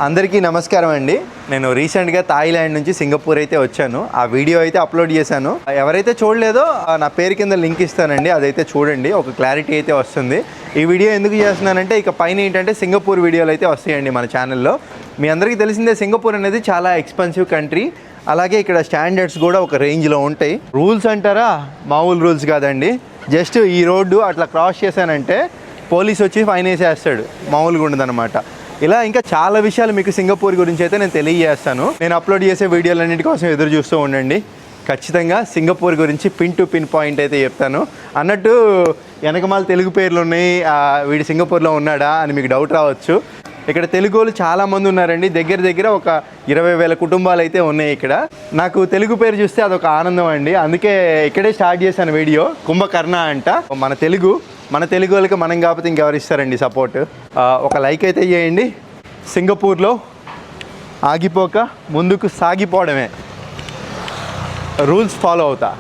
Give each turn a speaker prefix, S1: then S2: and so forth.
S1: అందరికీ నమస్కారం అండి. నేను రీసెంట్గా థాయిలాండ్ నుంచి సింగపూర్ అయితే వచ్చాను. ఆ వీడియో అయితే అప్లోడ్ చేశాను. ఎవరైతే చూడలేదో నా పేరు కింద లింక్ ఇస్తానండి, అదైతే చూడండి. ఒక క్లారిటీ అయితే వస్తుంది. ఈ వీడియో ఎందుకు చేస్తున్నానంటే ఇక పైన ఏంటంటే సింగపూర్ వీడియోలు అయితే వస్తాయండి మన ఛానల్లో. మీ అందరికీ తెలిసిందే సింగపూర్ అనేది చాలా ఎక్స్పెన్సివ్ కంట్రీ. అలాగే ఇక్కడ స్టాండర్డ్స్ కూడా ఒక రేంజ్లో ఉంటాయి. రూల్స్ అంటారా, మామూలు రూల్స్ కాదండి. జస్ట్ ఈ రోడ్డు అట్లా క్రాస్ చేశానంటే పోలీస్ వచ్చి ఫైన్ వేసేస్తాడు, మామూలుగా ఉండదన్నమాట. ఇలా ఇంకా చాలా విషయాలు మీకు సింగపూర్ గురించి అయితే నేను తెలియజేస్తాను. నేను అప్లోడ్ చేసే వీడియోలన్నింటి కోసం ఎదురు చూస్తూ ఉండండి. ఖచ్చితంగా సింగపూర్ గురించి పిన్ టు పిన్ పాయింట్ అయితే చెప్తాను. అన్నట్టు వెనకమాల తెలుగు పేర్లు ఉన్నాయి, వీడు సింగపూర్లో ఉన్నాడా అని మీకు డౌట్ రావచ్చు. ఇక్కడ తెలుగు వాళ్ళు చాలామంది ఉన్నారండి. దగ్గర ఒక 20,000 కుటుంబాలు అయితే ఉన్నాయి ఇక్కడ. నాకు తెలుగు పేరు చూస్తే అదొక ఆనందం అండి. అందుకే ఇక్కడే స్టార్ట్ చేశాను వీడియో. కుంభకర్ణ అంట. మన తెలుగు వాళ్ళకి మనం కాకపోతే ఇంకెవరు ఇస్తారండి సపోర్ట్. ఒక లైక్ అయితే చేయండి. సింగపూర్లో ఆగిపోక ముందుకు సాగిపోవడమే, రూల్స్ ఫాలో అవుతా.